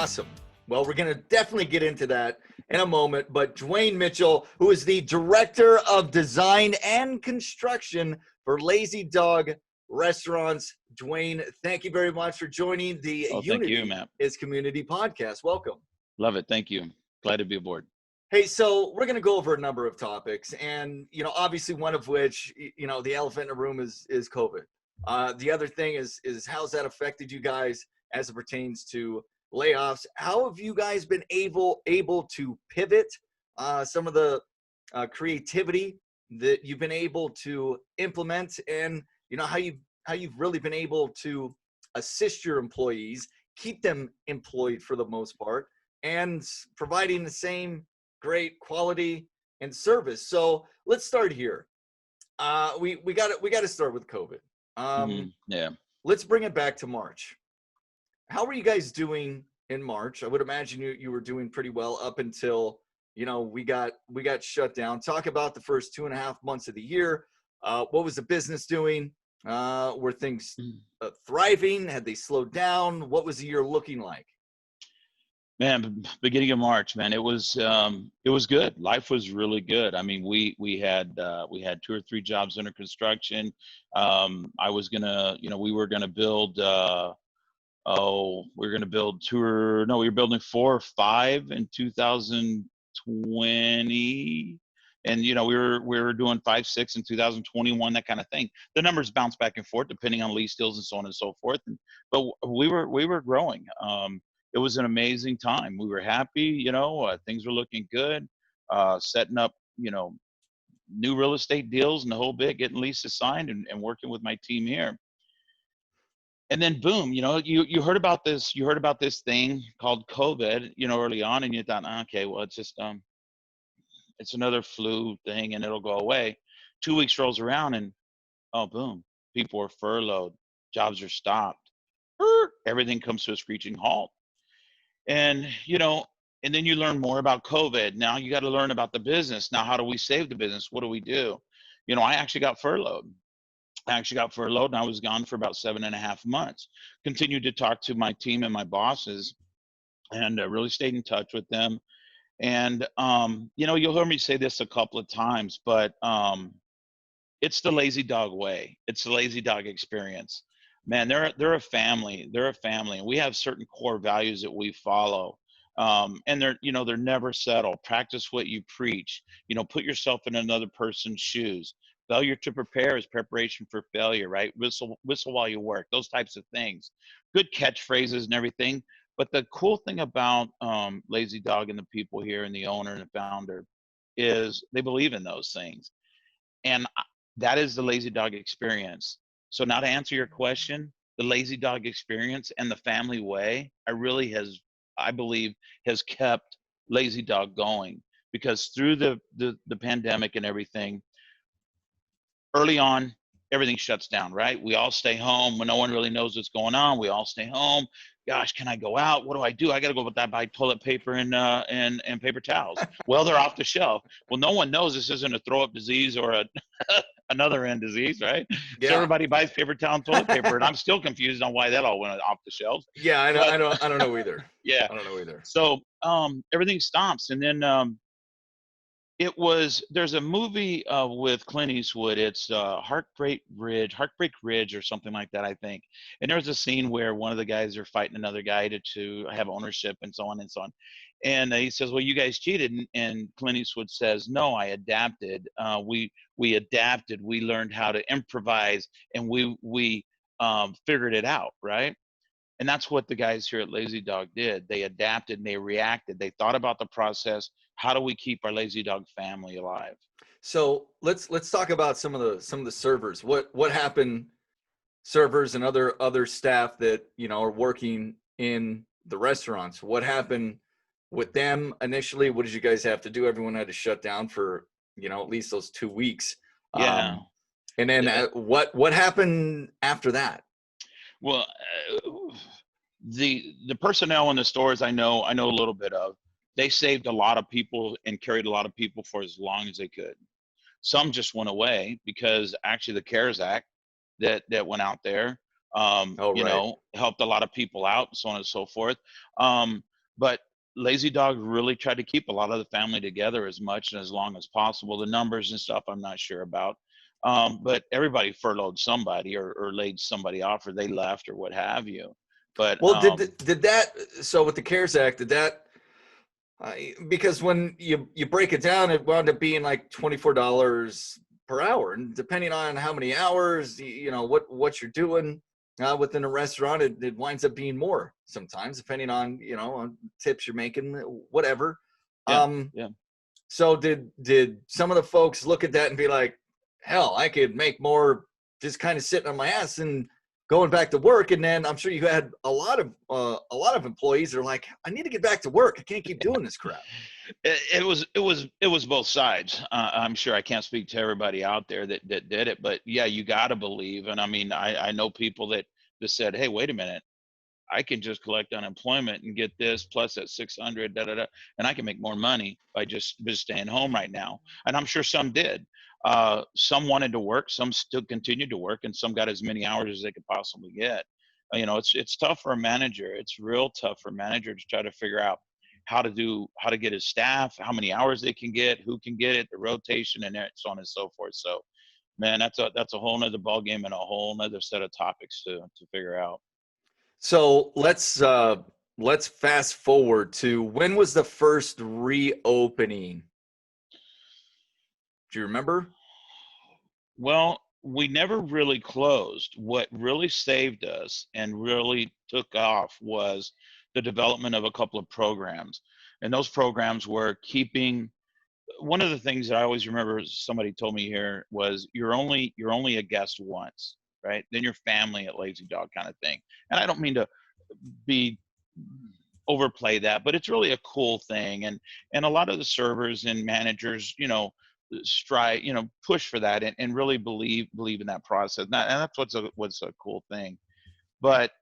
Awesome. Well, we're going to definitely get into that in a moment, but Dewayne Mitchell, who is the Director of Design and Construction for Lazy Dog Restaurants. Dewayne, thank you very much for joining the Unity is Community podcast. Welcome. Love it. Thank you. Glad to be aboard. Hey, so we're going to go over a number of topics, and, obviously one of which, the elephant in the room is COVID. The other thing is how's that affected you guys as it pertains to layoffs? How have you guys been able to pivot some of the creativity that you've been able to implement, and how you've really been able to assist your employees, keep them employed for the most part, and providing the same great quality and service. So let's start here. We got to start with COVID. Yeah. Let's bring it back to March. How were you guys doing in March? I would imagine you were doing pretty well up until, we got shut down. Talk about the first 2.5 months of the year. What was the business doing? Were things thriving? Had they slowed down? What was the year looking like? Man, beginning of March, man, it was good. Life was really good. I mean, we had 2 or 3 jobs under construction. I was gonna, we were gonna build. We were building 4 or 5 in 2020, and we were doing 5, 6 in 2021, that kind of thing. The numbers bounce back and forth depending on lease deals and so on and so forth. But we were growing. It was an amazing time. We were happy, things were looking good, setting up, new real estate deals and the whole bit, getting leases signed and working with my team here. And then boom, you heard about this thing called COVID, early on, and you thought, okay, well, it's just, it's another flu thing and it'll go away. 2 weeks rolls around and, oh, boom, people are furloughed, jobs are stopped, everything comes to a screeching halt. And, and then you learn more about COVID. Now you got to learn about the business. Now, how do we save the business? What do we do? I actually got furloughed. And I was gone for about 7.5 months. Continued to talk to my team and my bosses, and really stayed in touch with them. And, you'll hear me say this a couple of times, but it's the Lazy Dog way. It's the Lazy Dog experience. Man, they're a family. They're a family, and we have certain core values that we follow. And they're never settle. Practice what you preach. Put yourself in another person's shoes. Failure to prepare is preparation for failure, right? Whistle while you work. Those types of things. Good catchphrases and everything. But the cool thing about Lazy Dog and the people here and the owner and the founder is they believe in those things, and that is the Lazy Dog experience. So now to answer your question, the Lazy Dog experience and the family way, I believe has kept Lazy Dog going, because through the pandemic and everything, early on, everything shuts down, right? We all stay home when no one really knows what's going on. We all stay home. Gosh, can I go out? What do? I got to go buy toilet paper and paper towels. Well, they're off the shelf. Well, no one knows this isn't a throw-up disease or another end disease, right? Yeah. So everybody buys paper towel and toilet paper, and I'm still confused on why that all went off the shelves. Yeah, I don't know either. Yeah, I don't know either. So everything stops, and then there's a movie with Clint Eastwood. It's Heartbreak Ridge or something like that, I think. And there's a scene where one of the guys are fighting another guy to have ownership and so on and so on. And he says, well, you guys cheated. And Clint Eastwood says, no, I adapted. We adapted. We learned how to improvise, and we figured it out, right? And that's what the guys here at Lazy Dog did. They adapted and they reacted. They thought about the process. How do we keep our Lazy Dog family alive? So let's talk about some of the servers. What happened, servers and other staff that are working in the restaurants? What happened with them initially? What did you guys have to do? Everyone had to shut down for at least those 2 weeks. Yeah. And then what happened after that? Well, the personnel in the stores I know a little bit of. They saved a lot of people and carried a lot of people for as long as they could. Some just went away because actually the CARES Act that went out there, helped a lot of people out, so on and so forth. but Lazy Dog really tried to keep a lot of the family together as much and as long as possible. The numbers and stuff I'm not sure about, but everybody furloughed somebody or laid somebody off, or they left or what have you. But Well, did that, so with the CARES Act, did that, because when you break it down, it wound up being like $24 per hour, and depending on how many hours, you know, what you're doing within a restaurant, it winds up being more sometimes, depending on, you know, on tips you're making, whatever. yeah, Um, yeah. so did some of the folks look at that and be like, hell, I could make more just kind of sitting on my ass and going back to work? And then I'm sure you had a lot of employees that are like, I need to get back to work. I can't keep doing this crap. It was both sides. I'm sure I can't speak to everybody out there that did it, but yeah, you got to believe. And I mean, I know people that said, hey, wait a minute, I can just collect unemployment and get this plus that 600, and I can make more money by just staying home right now. And I'm sure some did. Some wanted to work, some still continued to work, and some got as many hours as they could possibly get. You know, it's tough for a manager. It's real tough for a manager to try to figure out how to get his staff, how many hours they can get, who can get it, the rotation, and so on and so forth. So, man, that's a whole nother ball game and a whole nother set of topics to figure out. So let's fast forward to, when was the first reopening? Do you remember? Well, we never really closed. What really saved us and really took off was the development of a couple of programs. And those programs were keeping, one of the things that I always remember somebody told me here was, you're only a guest once, right? Then you're family at Lazy Dog, kind of thing. And I don't mean to be overplay that, but it's really a cool thing. And a lot of the servers and managers, strive, push for that, and really believe in that process. And that's what's a cool thing. But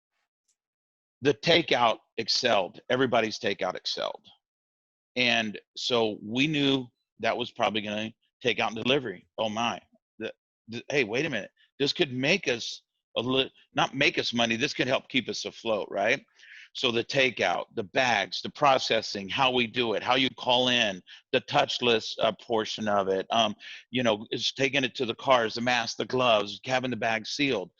the takeout excelled. Everybody's takeout excelled. And so we knew that was probably going to take out and delivery. Oh my, hey, wait a minute. This could make us not make us money. This could help keep us afloat, right? So the takeout, the bags, the processing, how we do it, how you call in, the touchless portion of it, is taking it to the cars, the masks, the gloves, having the bag sealed.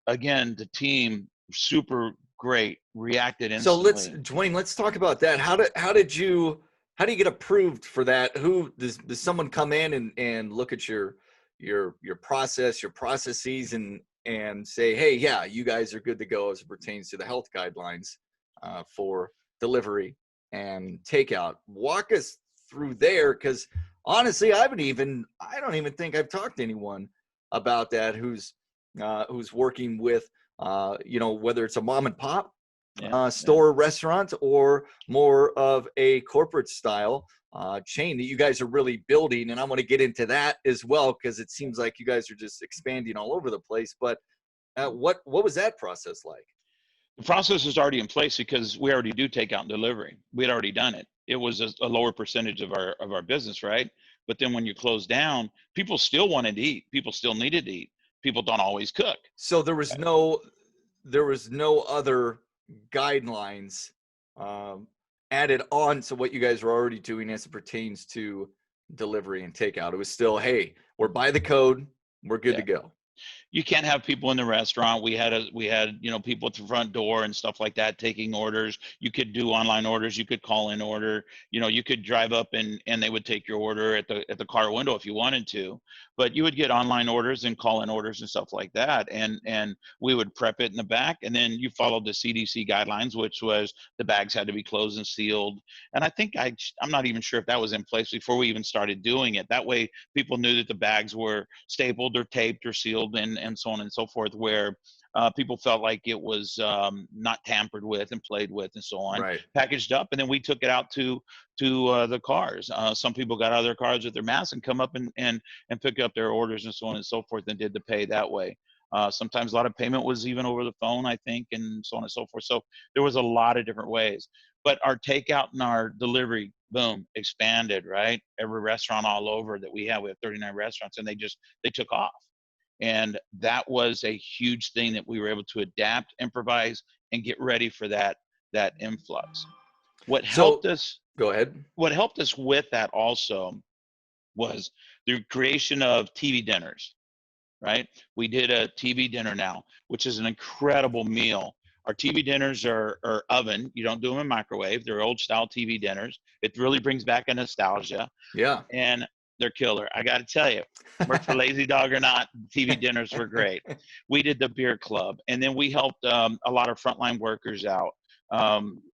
Again, the team, super great, reacted So instantly. Dwayne, let's talk about that. How do you get approved for that? Who does someone come in and look at your process, your processes, and say, hey, yeah, you guys are good to go as it pertains to the health guidelines for delivery and takeout? Walk us through there, because honestly, I don't even think I've talked to anyone about that who's working with whether it's a mom and pop Yeah, yeah. store restaurant, or more of a corporate style chain that you guys are really building. And I want to get into that as well, because it seems like you guys are just expanding all over the place. But what was that process like? The process is already in place because we already do takeout and delivery. We had already done it. It was a lower percentage of our business, right? But then when you close down, people still wanted to eat. People still needed to eat. People don't always cook. So there was no other guidelines um, added on to what you guys were already doing as it pertains to delivery and takeout. It was still, hey, we're by the code, we're good to Yeah. go. You can't have people in the restaurant. We had people at the front door and stuff like that taking orders. You could do online orders. You could call in order. You could drive up and they would take your order at the car window if you wanted to. But you would get online orders and call in orders and stuff like that. And we would prep it in the back, and then you followed the CDC guidelines, which was the bags had to be closed and sealed. And I think I'm not even sure if that was in place before we even started doing it. That way people knew that the bags were stapled or taped or sealed, and so on and so forth, where people felt like it was not tampered with and played with and so on, Right. packaged up, and then we took it out to the cars. Some people got out of their cars with their masks and come up and pick up their orders and so on and so forth, and did the pay that way. Sometimes a lot of payment was even over the phone, I think, and so on and so forth. So there was a lot of different ways. But our takeout and our delivery, boom, expanded, right? Every restaurant all over that we have 39 restaurants, and they took off. And that was a huge thing that we were able to adapt, improvise, and get ready for that influx. What So helped us, go ahead. what helped us with that also was the creation of TV dinners, right? We did a TV dinner now, which is an incredible meal. Our TV dinners are oven. You don't do them in microwave. They're old style TV dinners. It really brings back a nostalgia, Yeah. and they're killer. I got to tell you, work for Lazy Dog or not, TV dinners were great. We did the beer club, and then we helped a lot of frontline workers out.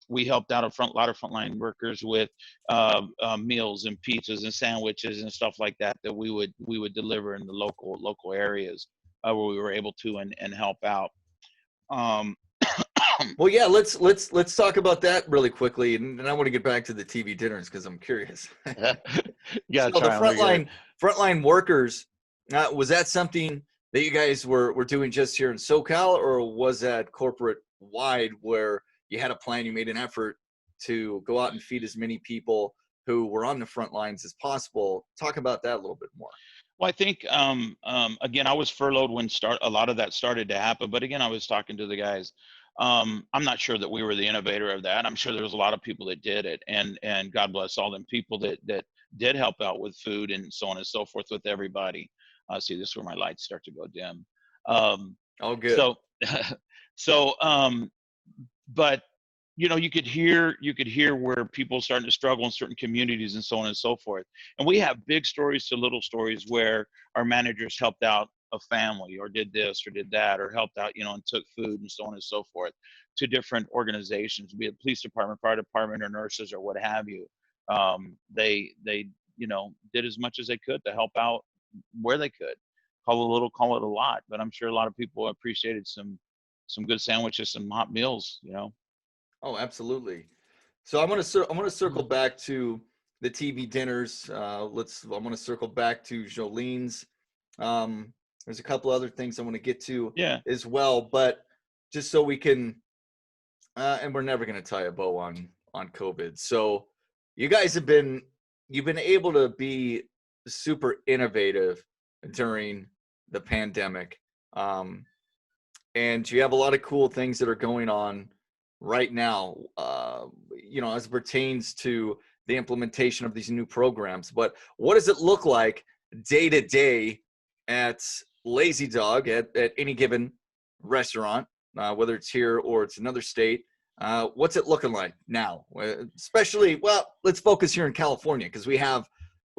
We helped out lot of frontline workers with meals and pizzas and sandwiches and stuff like that we would deliver in the local areas where we were able to and help out. Um, Well, yeah, let's talk about that really quickly, and then I want to get back to the TV dinners because I'm curious. you gotta So the try them. They're good. frontline workers, was that something that you guys were doing just here in SoCal, or was that corporate wide where you had a plan, you made an effort to go out and feed as many people who were on the front lines as possible? Talk about that a little bit more. Well, I think again, I was furloughed when a lot of that started to happen. But again, I was talking to the guys. I'm not sure that we were the innovator of that. I'm sure there was a lot of people that did it, and God bless all them people that did help out with food and so on and so forth with everybody. See, this is where my lights start to go dim. Oh, good. So, so, but you could hear where people starting to struggle in certain communities and so on and so forth. And we have big stories to little stories where our managers helped out a family or did this or did that or helped out, and took food and so on and so forth to different organizations, be it police department, fire department, or nurses or what have you. They did as much as they could to help out where they could. Call it a little, call it a lot, but I'm sure a lot of people appreciated some good sandwiches, some hot meals. Oh, absolutely. So I'm gonna circle back to the TV dinners. I'm gonna circle back to Jolene's. There's a couple other things I want to get to Yeah. as well, but just so we can, and we're never gonna tie a bow on COVID. So you guys you've been able to be super innovative during the pandemic, and you have a lot of cool things that are going on right now, as it pertains to the implementation of these new programs. But what does it look like day to day at Lazy Dog at any given restaurant, whether it's here or it's another state? What's it looking like now? Especially, well, let's focus here in California because we have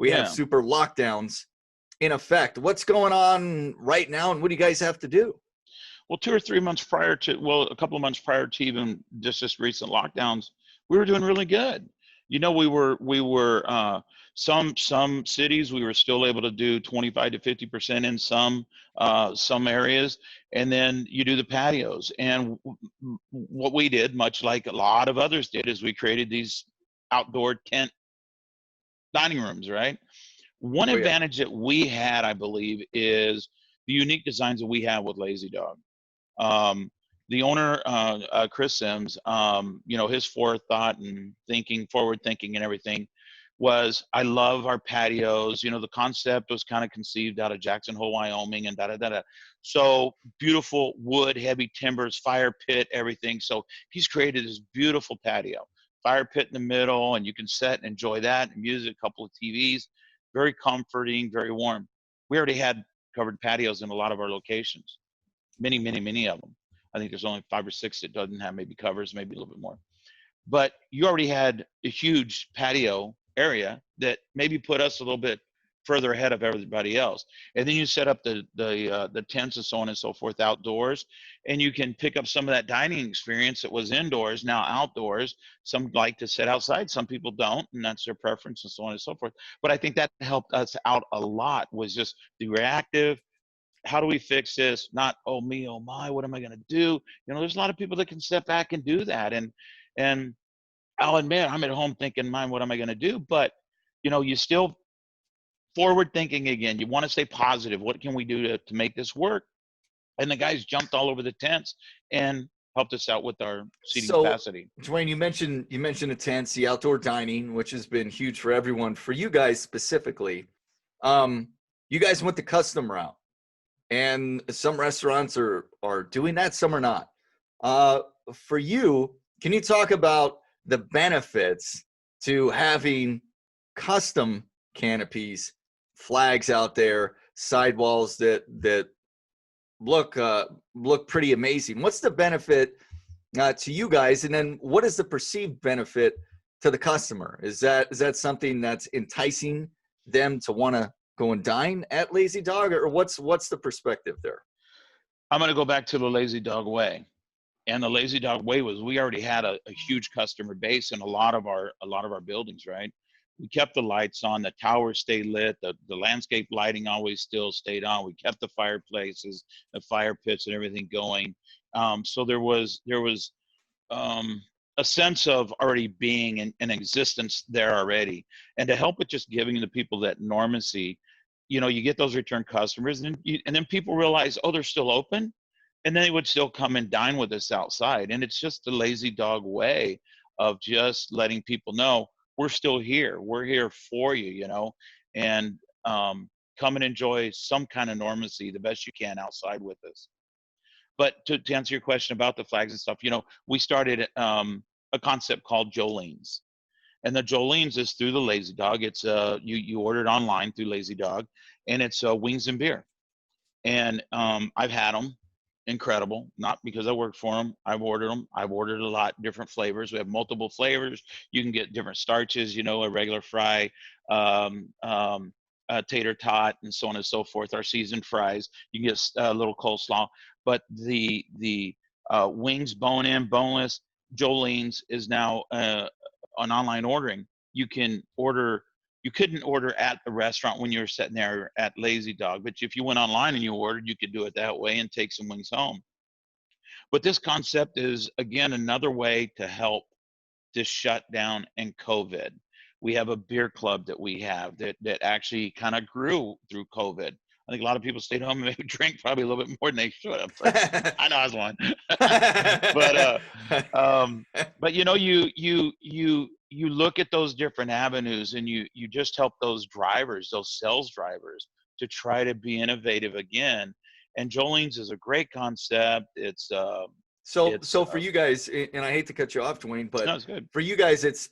Yeah. super lockdowns in effect. What's going on right now, and what do you guys have to do? Well, 2 or 3 months prior to, a couple of months prior to even just recent lockdowns, we were doing really good. We were some cities we were still able to do 25 to 50% in some areas, and then you do the patios. And what we did, much like a lot of others did, is we created these outdoor tent dining rooms. Right. One Oh yeah. advantage that we had, I believe, is the unique designs that we have with Lazy Dog. The owner, Chris Sims, his forethought and forward thinking and everything was, I love our patios. The concept was kind of conceived out of Jackson Hole, Wyoming, and da-da-da-da. So beautiful wood, heavy timbers, fire pit, everything. So he's created this beautiful patio, fire pit in the middle, and you can sit and enjoy that, and music, a couple of TVs, very comforting, very warm. We already had covered patios in a lot of our locations. Many of them. I think there's only 5 or 6 that doesn't have maybe covers, maybe a little bit more. But you already had a huge patio area that maybe put us a little bit further ahead of everybody else. And then you set up the tents and so on and so forth outdoors, and you can pick up some of that dining experience that was indoors now outdoors. Some like to sit outside, some people don't, and that's their preference and so on and so forth. But I think that helped us out a lot, was just the reactive, how do we fix this? Not, oh me, oh my, what am I going to do? There's a lot of people that can step back and do that. And I'll admit, I'm at home thinking, mine, what am I going to do? But, you still forward thinking again. You want to stay positive. What can we do to make this work? And the guys jumped all over the tents and helped us out with our seating capacity. Dewayne, you mentioned the tents, the outdoor dining, which has been huge for everyone. For you guys specifically, you guys went the custom route. And some restaurants are doing that, some are not. For you, can you talk about the benefits to having custom canopies, flags out there, sidewalls that look pretty amazing. What's the benefit to you guys, and then what is the perceived benefit to the customer? Is that something that's enticing them to want to go and dine at Lazy Dog, or what's the perspective there? I'm going to go back to the Lazy Dog Way. And the Lazy Dog Way was, we already had a huge customer base in a lot of our buildings, right? We kept the lights on, the towers stayed lit, the landscape lighting always still stayed on. We kept the fireplaces, the fire pits, and everything going. So there was a sense of already being in existence there already. And to help with just giving the people that normancy, you know, you get those return customers, and then people realize, oh, they're still open. And then they would still come and dine with us outside. And it's just the Lazy Dog way of just letting people know we're still here. We're here for you, you know, and come and enjoy some kind of normalcy the best you can outside with us. But to answer your question about the flags and stuff, you know, we started a concept called Jolene's. And the Jolene's is through the Lazy Dog. It's you order it online through Lazy Dog, and it's wings and beer. And I've had them. Incredible. Not because I worked for them. I've ordered them. I've ordered a lot different flavors. We have multiple flavors. You can get different starches, you know, a regular fry, a tater tot, and so on and so forth. Our seasoned fries. You can get a little coleslaw. But the wings, bone in, boneless, Jolene's is now an online ordering. You can order. You couldn't order at the restaurant when you were sitting there at Lazy Dog, but if you went online and you ordered, you could do it that way and take some wings home. But this concept is, again, another way to help this shutdown and COVID. We have a beer club that we have that actually kind of grew through COVID. I think a lot of people stayed home and maybe drank probably a little bit more than they should have. But I know I was one. But you know, you look at those different avenues, and you just help those drivers, those sales drivers, to try to be innovative again. And Jolene's is a great concept. It's so for you guys, and I hate to cut you off, Dwayne, but no, it's good. For you guys,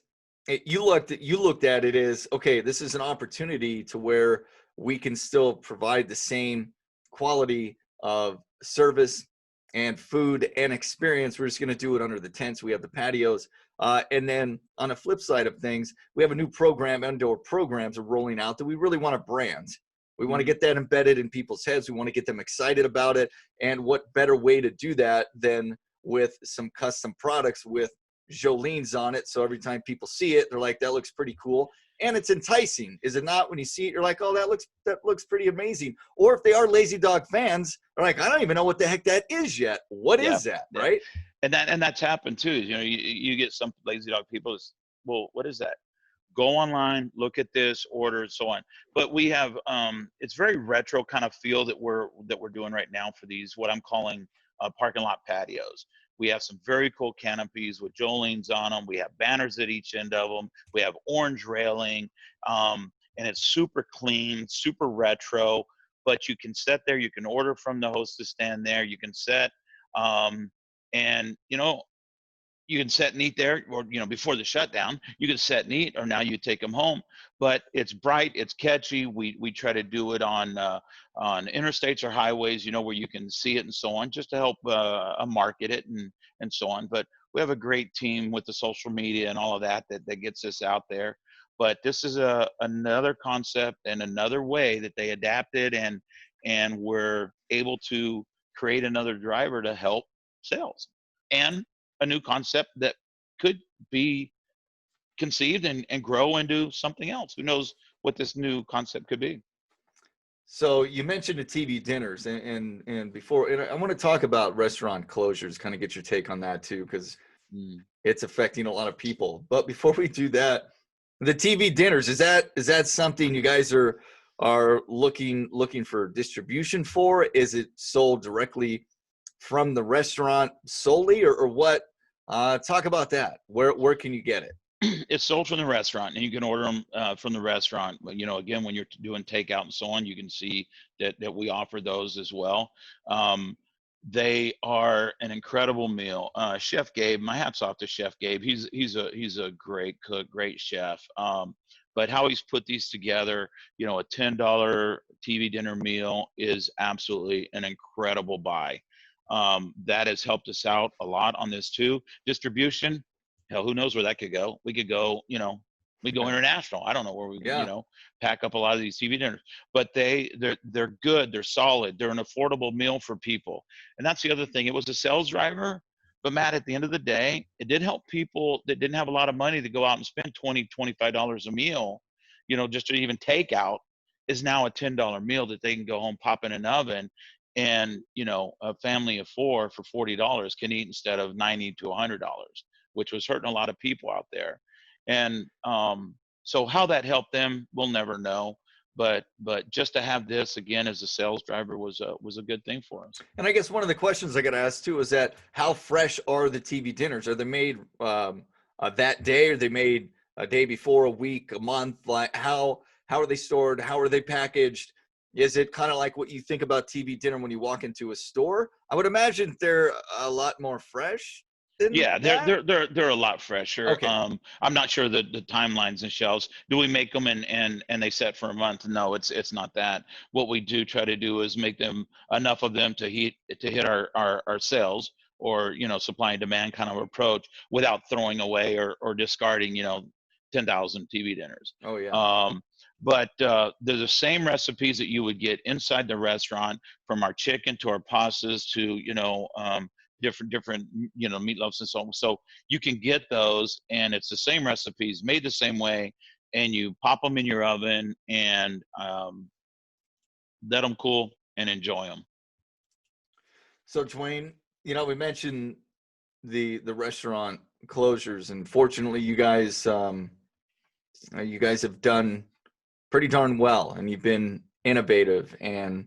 you looked at it as, okay, this is an opportunity to where we can still provide the same quality of service and food and experience. We're just going to do it under the tents. We have the patios. And then on the flip side of things, we have a new program, indoor programs are rolling out that we really want to brand. We want to get that embedded in people's heads. We want to get them excited about it. And what better way to do that than with some custom products with Jolene's on it. So every time people see it, they're like, that looks pretty cool. And it's enticing, is it not? When you see it, you're like, oh, that looks pretty amazing. Or if they are Lazy Dog fans, they're like, I don't even know what the heck that is yet. What is that, right? And that's happened too. You know, you get some Lazy Dog people, well, what is that? Go online, look at this, order, and so on. But we have it's very retro kind of feel that we're doing right now for these, what I'm calling parking lot patios. We have some very cool canopies with Jolene's on them. We have banners at each end of them. We have orange railing, and it's super clean, super retro. But you can sit there. You can order from the hostess stand there. You can sit, and you know, you can sit and eat there, or you know, before the shutdown, you can sit and eat, or now you take them home. But it's bright, it's catchy. We try to do it on interstates or highways, you know, where you can see it and so on, just to help market it and so on. But we have a great team with the social media and all of that gets us out there. But this is another concept and another way that they adapted, and we're able to create another driver to help sales, and a new concept that could be conceived and grow into something else. Who knows what this new concept could be? So you mentioned the TV dinners, and before, and I want to talk about restaurant closures, kind of get your take on that too, because it's affecting a lot of people. But before we do that, the TV dinners, is that something you guys are looking for distribution for? Is it sold directly from the restaurant solely, or what? Talk about that. Where can you get it? It's sold from the restaurant, and you can order them from the restaurant. You know, again, when you're doing takeout and so on, you can see that we offer those as well. They are an incredible meal. Chef Gabe, my hat's off to Chef Gabe. He's a great cook, great chef. But how he's put these together, a $10 TV dinner meal is absolutely an incredible buy. That has helped us out a lot on this too. Distribution, hell, who knows where that could go? We could go, we go international. I don't know where we, pack up a lot of these TV dinners. But they're good, they're solid, they're an affordable meal for people. And that's the other thing. It was a sales driver, but Matt, at the end of the day, it did help people that didn't have a lot of money to go out and spend $20, $25 a meal, just to even take out, is now a $10 meal that they can go home, pop in an oven, and a family of four for $40 can eat instead of $90 to $100, which was hurting a lot of people out there. And so how that helped them, we'll never know. But just to have this again as a sales driver was a good thing for us. And I guess one of the questions I got to ask too is that how fresh are the TV dinners? Are they made that day? Are they made a day before, a week, a month? Like how are they stored? How are they packaged? Is it kind of like what you think about TV dinner when you walk into a store? I would imagine they're a lot more fresh. Yeah, they're a lot fresher. Okay. I'm not sure the timelines and shelves. Do we make them and they set for a month? No, it's not that. What we do try to do is make them enough of them to hit our sales, or supply and demand kind of approach, without throwing away or discarding 10,000 TV dinners. Oh yeah. But they're the same recipes that you would get inside the restaurant, from our chicken to our pastas to different meatloafs and so on. So you can get those, and it's the same recipes made the same way, and you pop them in your oven and let them cool and enjoy them. So Dewayne, we mentioned the restaurant closures, and fortunately you guys have done pretty darn well, and you've been innovative, and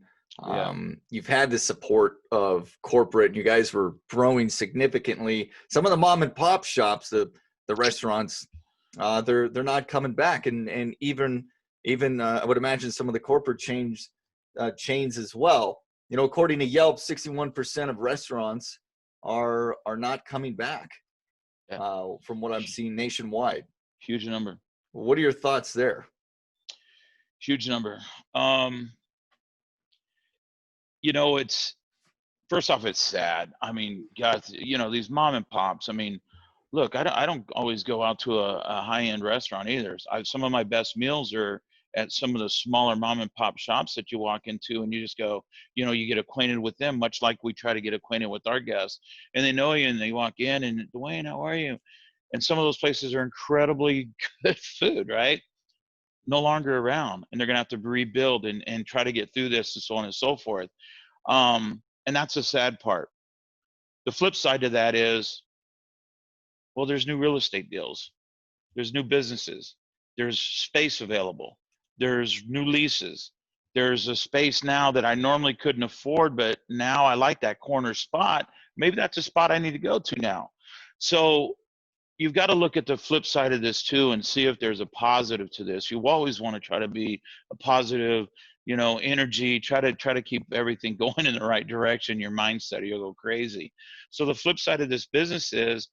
you've had the support of corporate. You guys were growing significantly. Some of the mom and pop shops, the restaurants, they're not coming back, and even I would imagine some of the corporate chains as well. According to Yelp, 61% of restaurants are not coming back. From what I'm seeing nationwide. Huge number. What are your thoughts there? Huge number. It's, first off, it's sad. I mean, God, these mom and pops. I mean, look, I don't always go out to a high-end restaurant either. Some of my best meals are at some of the smaller mom and pop shops that you walk into, and you just go, you get acquainted with them, much like we try to get acquainted with our guests, and they know you, and they walk in, and Dewayne, how are you? And some of those places are incredibly good food, right? No longer around, and they're going to have to rebuild and try to get through this, and so on and so forth. And that's the sad part. The flip side to that is, well, there's new real estate deals. There's new businesses. There's space available. There's new leases. There's a space now that I normally couldn't afford, but now I like that corner spot. Maybe that's a spot I need to go to now. So you've got to look at the flip side of this too, and see if there's a positive to this. You always want to try to be a positive, energy, try to keep everything going in the right direction, your mindset, or you'll go crazy. So the flip side of this business is,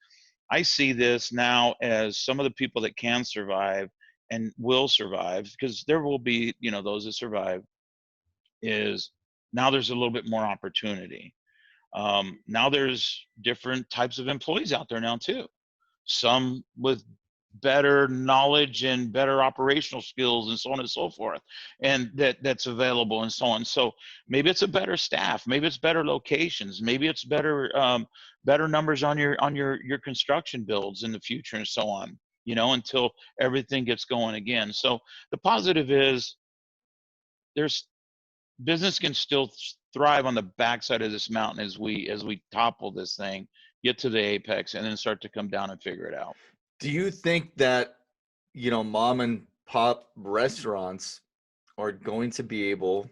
I see this now as some of the people that can survive and will survive, because there will be, those that survive, is now there's a little bit more opportunity. Now there's different types of employees out there now too. Some with better knowledge and better operational skills and so on and so forth, and that's available and so on. So maybe it's a better staff, maybe it's better locations, maybe it's better numbers on your construction builds in the future and so on, until everything gets going again. So the positive is, there's business can still thrive on the backside of this mountain as we topple this thing, get to the apex, and then start to come down and figure it out. Do you think that, mom and pop restaurants are going to be able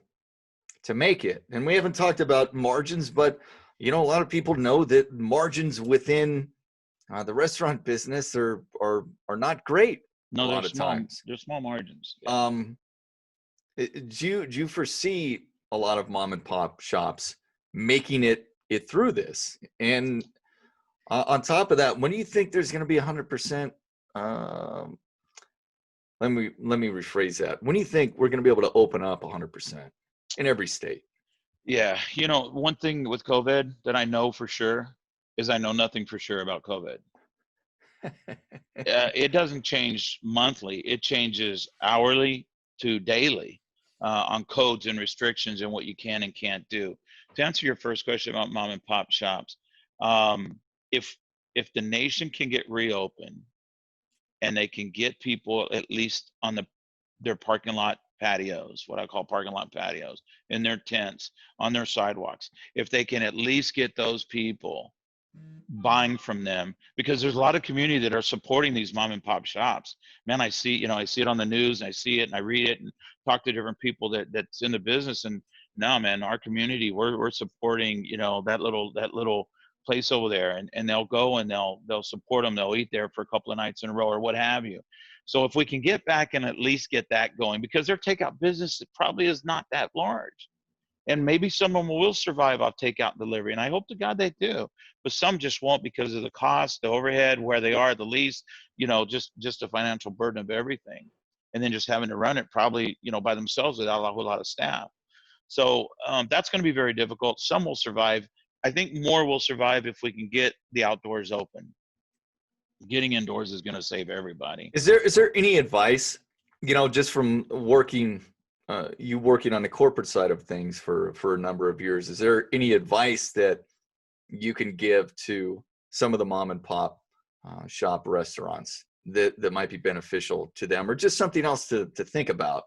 to make it? And we haven't talked about margins, but, a lot of people know that margins within the restaurant business are not great. No, a lot of times. They're small margins. Yeah. Do you foresee a lot of mom and pop shops making it it through this. And on top of that, when do you think there's going to be 100%? Um, let me rephrase that. When do you think we're going to be able to open up 100% in every state? Yeah, one thing with COVID that I know for sure is I know nothing for sure about COVID. It doesn't change monthly; it changes hourly to daily on codes and restrictions and what you can and can't do. To answer your first question about mom and pop shops, um, if the nation can get reopened and they can get people at least on their parking lot patios, what I call parking lot patios, in their tents, on their sidewalks, if they can at least get those people buying from them, because there's a lot of community that are supporting these mom and pop shops. Man, I see it on the news, and I see it and I read it and talk to different people that's in the business. And no, man, our community, we're supporting, that little place over there, and they'll go and they'll support them. They'll eat there for a couple of nights in a row or what have you. So if we can get back and at least get that going, because their takeout business probably is not that large. And maybe some of them will survive off takeout and delivery, and I hope to God they do. But some just won't because of the cost, the overhead, where they are, the lease, just the financial burden of everything, and then just having to run it probably, by themselves without a whole lot of staff. So that's going to be very difficult. Some will survive. I think more will survive if we can get the outdoors open. Getting indoors is going to save everybody. Is there any advice, just from you working on the corporate side of things for a number of years, is there any advice that you can give to some of the mom and pop shop restaurants that might be beneficial to them, or just something else to think about?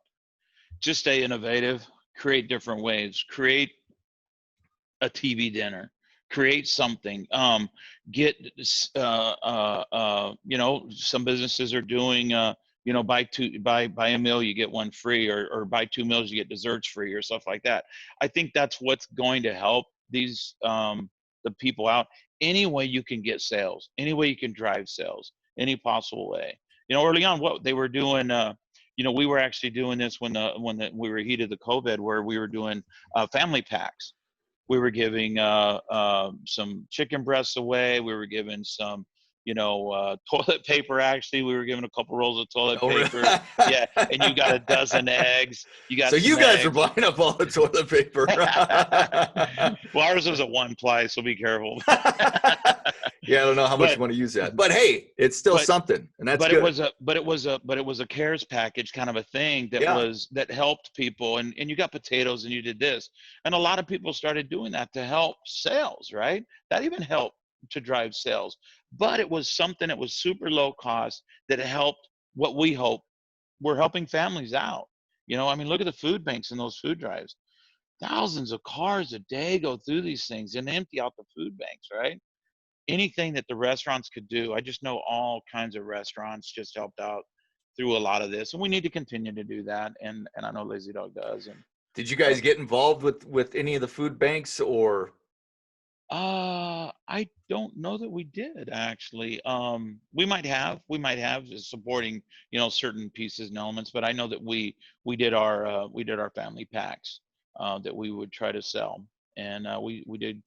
Just stay innovative, create different ways, create a TV dinner, create something. Get some businesses are doing buy a meal you get one free, or buy two meals you get desserts free, or stuff like that. I think that's what's going to help these the people out. Any way you can get sales, any way you can drive sales, any possible way. Early on, what they were doing, we were actually doing this when we were heated the COVID, where we were doing family packs. We were giving some chicken breasts away. We were giving some, toilet paper. Actually, we were giving a couple rolls of toilet paper. Really? Yeah, and you got a dozen eggs. You got So some you guys are eggs. buying up all the toilet paper. Well, ours was a one ply, so be careful. Yeah, I don't know how much you want to use that, but hey, it's still something, and that's good. It was a CARES package kind of a thing Yeah. that helped people, and you got potatoes and you did this, and a lot of people started doing that to help sales, right? That even helped to drive sales, but it was something that was super low cost that helped what we hope. We're helping families out. I mean, look at the food banks and those food drives. Thousands of cars a day go through these things and empty out the food banks, right? Anything that the restaurants could do. I just know all kinds of restaurants just helped out through a lot of this, and we need to continue to do that. And I know Lazy Dog does. And Did you guys get involved with any of the food banks, or? I don't know that we did actually. We might have just supporting, certain pieces and elements, but I know that we did our family packs that we would try to sell, and we did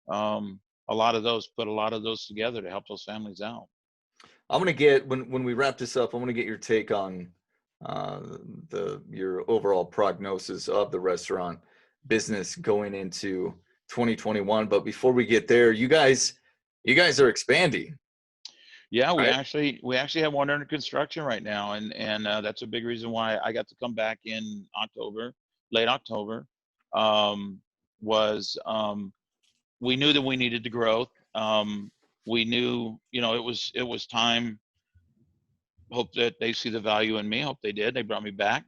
a lot of those, put a lot of those together to help those families out. I'm gonna get when we wrap this up, I'm gonna get your take on your overall prognosis of the restaurant business going into 2021. But before we get there, you guys are expanding. Yeah, we Right? actually have one under construction right now, and that's a big reason why I got to come back in October, late October. Was We knew that we needed to grow. We knew, it was time. Hope that they see the value in me. Hope they did. They brought me back.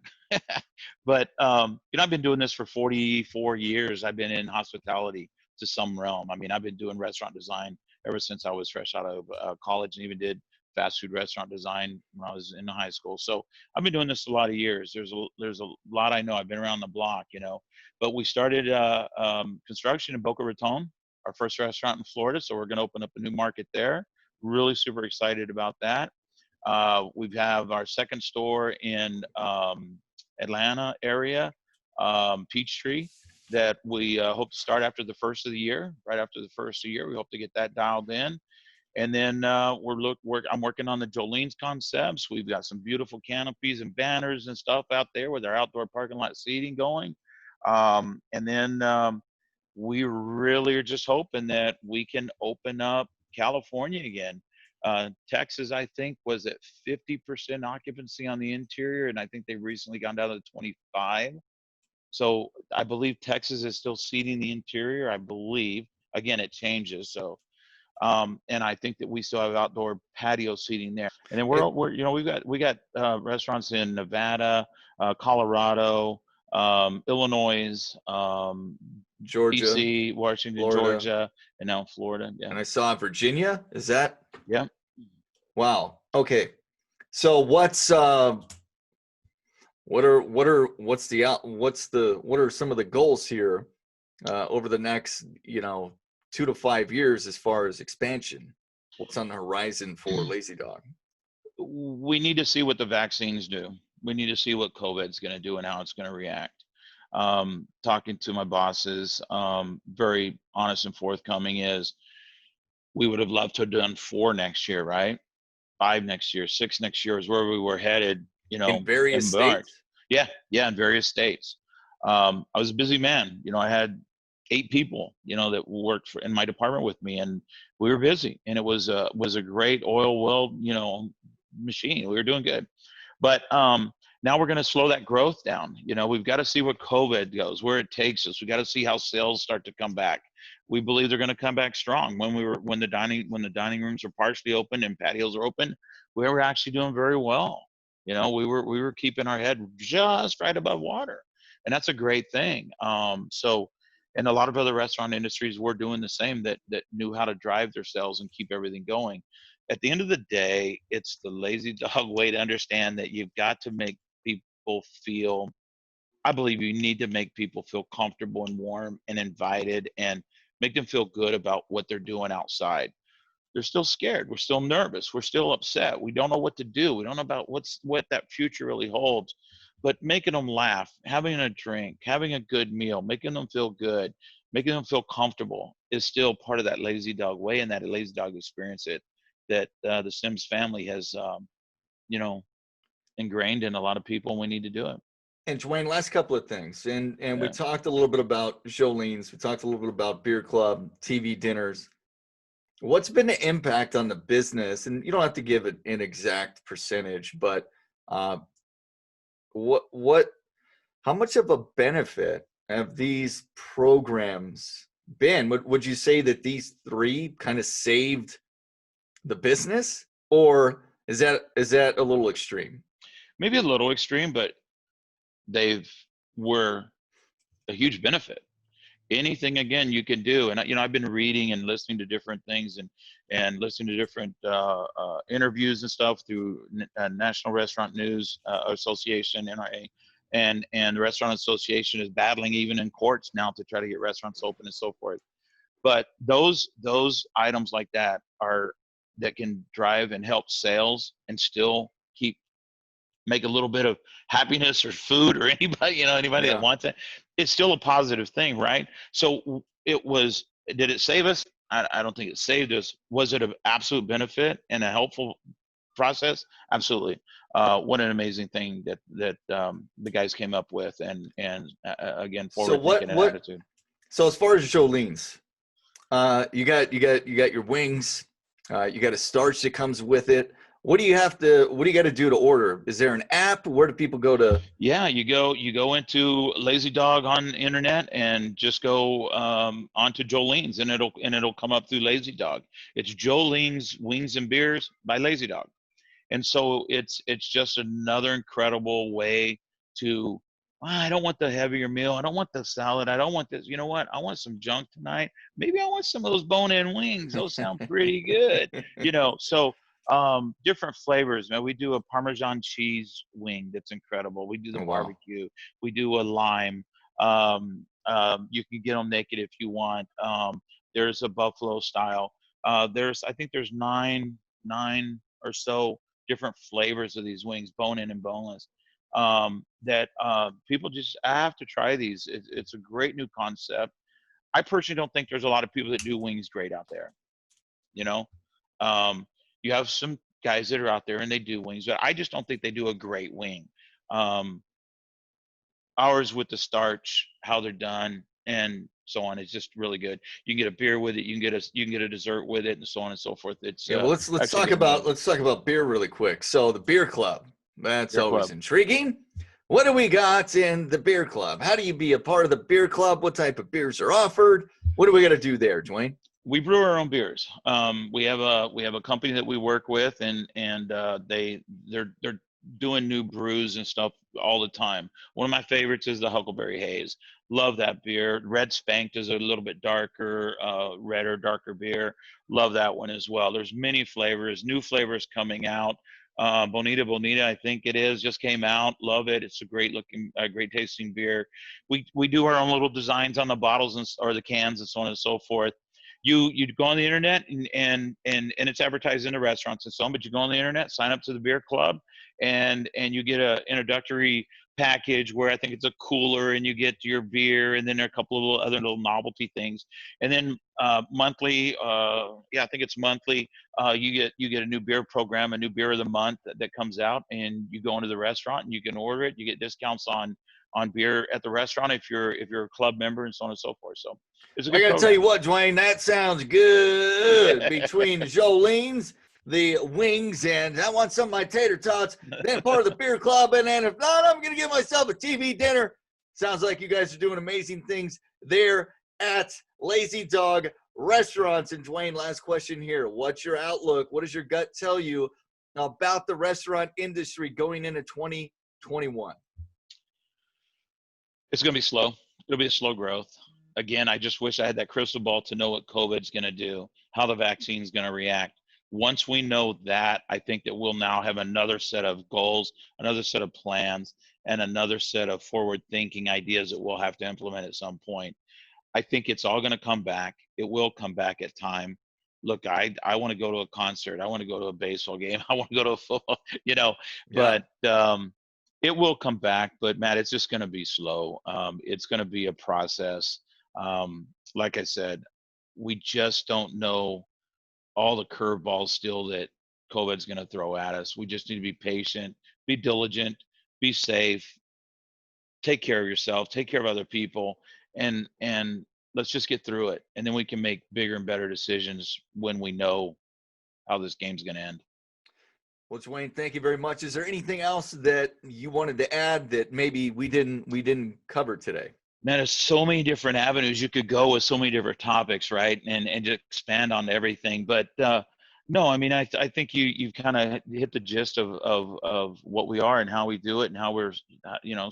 But I've been doing this for 44 years. I've been in hospitality to some realm. I mean, I've been doing restaurant design ever since I was fresh out of college, and even did fast food restaurant design when I was in high school. So I've been doing this a lot of years. There's a lot I know. I've been around the block, But we started construction in Boca Raton, our first restaurant in Florida. So we're going to open up a new market there. Really super excited about that. We have our second store in Atlanta area, Peachtree. that we hope to start after the first of the year. Right after the first of the year, we hope to get that dialed in. And then I'm working on the Jolene's concepts. We've got some beautiful canopies and banners and stuff out there with our outdoor parking lot seating going. And then we really are just hoping that we can open up California again. Texas, I think, was at 50% occupancy on the interior, and I think they've recently gone down to 25. So I believe Texas is still seating the interior. I believe, again, it changes. So, and I think that we still have outdoor patio seating there. And then we're you know, we got restaurants in Nevada, Colorado, Illinois, Georgia, DC, Washington, Florida, Georgia, and now Florida. Yeah. and I saw Virginia. Is that? Yeah. Wow. Okay. So what are some of the goals here over the next 2 to 5 years as far as expansion? What's on the horizon for Lazy Dog? We need to see what the vaccines do. We need to see what COVID's going to do and how it's going to react. Talking to my bosses, very honest and forthcoming, is we would have loved to have done 4 next year, right? 5 next year, 6 next year is where we were headed, In various in March. states? Yeah, in various states. I was a busy man. I had 8 people, that worked in my department with me, and we were busy. And it was a great oil well, machine. We were doing good. But now we're going to slow that growth down. We've got to see what COVID goes, where it takes us. We got to see how sales start to come back. We believe they're going to come back strong. When the dining rooms are partially open and patios are open, we were actually doing very well. We were keeping our head just right above water, and that's a great thing. And a lot of other restaurant industries were doing the same, that knew how to drive their sales and keep everything going. At the end of the day, it's the Lazy Dog way to understand that you've got to make people feel, I believe you need to make people feel comfortable and warm and invited, and make them feel good about what they're doing outside. They're still scared. We're still nervous. We're still upset. We don't know what to do. We don't know about what that future really holds. But making them laugh, having a drink, having a good meal, making them feel good, making them feel comfortable is still part of that Lazy Dog way, and that Lazy Dog experience that the Sims family has, ingrained in a lot of people, and we need to do it. And Dewayne, last couple of things. And Yeah. we talked a little bit about Jolene's. We talked a little bit about beer club, TV dinners. What's been the impact on the business? And you don't have to give it an exact percentage, but how much of a benefit have these programs been? Would you say that these 3 kind of saved the business, or is that a little extreme? Maybe a little extreme, but were a huge benefit. Anything, again, you can do. And I've been reading and listening to different things, and listening to different interviews and stuff through National Restaurant News Association, NRA, and the Restaurant Association is battling even in courts now to try to get restaurants open and so forth. But those items like that can drive and help sales, and still make a little bit of happiness or food, or anybody that wants it. It's still a positive thing, right? So did it save us? I don't think it saved us. Was it an absolute benefit and a helpful process? Absolutely. What an amazing thing that the guys came up with, and again, forward thinking and attitude. So as far as Jolene's, you got your wings, you got a starch that comes with it. What do you got to do to order? Is there an app? Where do people go to? Yeah, you go into Lazy Dog on the internet, and just go onto Jolene's, and it'll come up through Lazy Dog. It's Jolene's Wings and Beers by Lazy Dog. And so it's just another incredible way to, I don't want the heavier meal. I don't want the salad. I don't want this. You know what? I want some junk tonight. Maybe I want some of those bone-in wings. Those sound pretty good. So different flavors, man. We do a Parmesan cheese wing that's incredible. We do the barbecue. We do a lime. You can get them naked if you want. There's a buffalo style. I think there's nine or so different flavors of these wings, bone in and boneless. that people just have to try these. It's a great new concept. I personally don't think there's a lot of people that do wings great out there. You know, you have some guys that are out there and they do wings, but I just don't think they do a great wing. Ours with the starch, how they're done, and so on, is just really good. You can get a beer with it. You can get a dessert with it, and so on and so forth. It's well, let's talk about beer really quick. So the beer club, that's always intriguing. What do we got in the beer club? How do you be a part of the beer club? What type of beers are offered? What do we got to do there, Dewayne? We brew our own beers. We have a company that we work with, and they're doing new brews and stuff all the time. One of my favorites is the Huckleberry Haze. Love that beer. Red Spanked is a little bit darker, redder, darker beer. Love that one as well. There's many flavors, new flavors coming out. Bonita, I think it is, just came out. Love it. It's a great looking, great tasting beer. We do our own little designs on the bottles or the cans and so on and so forth. You go on the internet and it's advertised in the restaurants and so on, but you go on the internet, sign up to the beer club, and you get a introductory package where I think it's a cooler, and you get your beer, and then there are a couple of other little novelty things, and then monthly, I think it's monthly. You get a new beer program, a new beer of the month that comes out, and you go into the restaurant and you can order it. You get discounts on beer at the restaurant if you're a club member, and so on and so forth. So it's a good program. Tell you what, Dewayne, that sounds good. Between Jolene's, the wings, and I want some of my tater tots, then part of the beer club, and then if not, I'm going to give myself a TV dinner. Sounds like you guys are doing amazing things there at Lazy Dog Restaurants. And Dewayne, last question here. What's your outlook? What does your gut tell you about the restaurant industry going into 2021? It's going to be slow. It'll be a slow growth. Again, I just wish I had that crystal ball to know what COVID's going to do, how the vaccine's going to react. Once we know that, I think that we'll now have another set of goals, another set of plans, and another set of forward-thinking ideas that we'll have to implement at some point. I think it's all going to come back. It will come back at time. Look, I want to go to a concert. I want to go to a baseball game. I want to go to a football, but it will come back. But Matt, it's just going to be slow. It's going to be a process. Like I said, we just don't know all the curveballs still that COVID's going to throw at us. We just need to be patient, be diligent, be safe, take care of yourself, take care of other people, and let's just get through it. And then we can make bigger and better decisions when we know how this game's going to end. Well, Dewayne, thank you very much. Is there anything else that you wanted to add that maybe we didn't cover today? Man, there's so many different avenues you could go with, so many different topics, right? And just expand on everything. But no, I mean, I think you've kind of hit the gist of what we are and how we do it and how we're,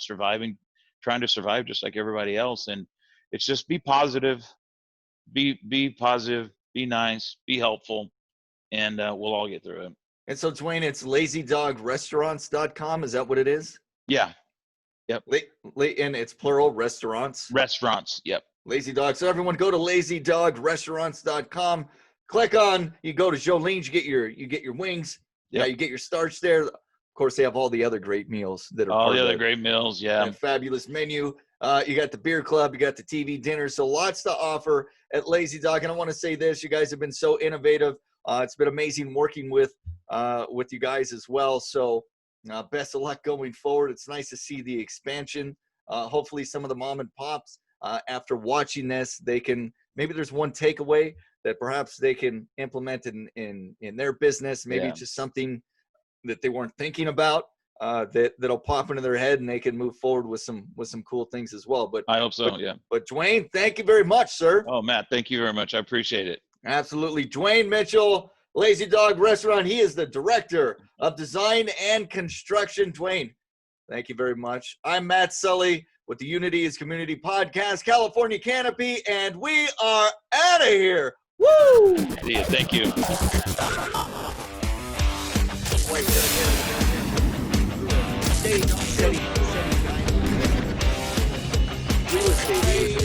surviving, trying to survive just like everybody else. And it's just be positive, be positive, be nice, be helpful, and we'll all get through it. And so, Dewayne, it's lazydogrestaurants.com. Is that what it is? Yeah. Yep. And it's plural, restaurants. Restaurants. Yep. Lazy Dog. So everyone go to lazydogrestaurants.com. Click on, you go to Jolene's, you get your wings. Yep. You get your starch there. Of course, they have all the other great meals that are all the other great meals. Yeah. Fabulous menu. You got the beer club, you got the TV dinner. So lots to offer at Lazy Dog. And I want to say this, you guys have been so innovative. It's been amazing working with you guys as well. So best of luck going forward. It's nice to see the expansion. Hopefully some of the mom and pops, after watching this, they can, maybe there's one takeaway that perhaps they can implement in their business. Maybe it's just something that they weren't thinking about, that'll pop into their head and they can move forward with some cool things as well. But I hope so. But Dewayne, thank you very much, sir. Oh, Matt, thank you very much. I appreciate it. Absolutely. Dewayne Mitchell, Lazy Dog Restaurant. He is the Director of Design and Construction. Dewayne, thank you very much. I'm Matt Sully with the Unity is Community Podcast, California Canopy, and we are out of here. Woo! See you. Thank you. Steady. Real estate.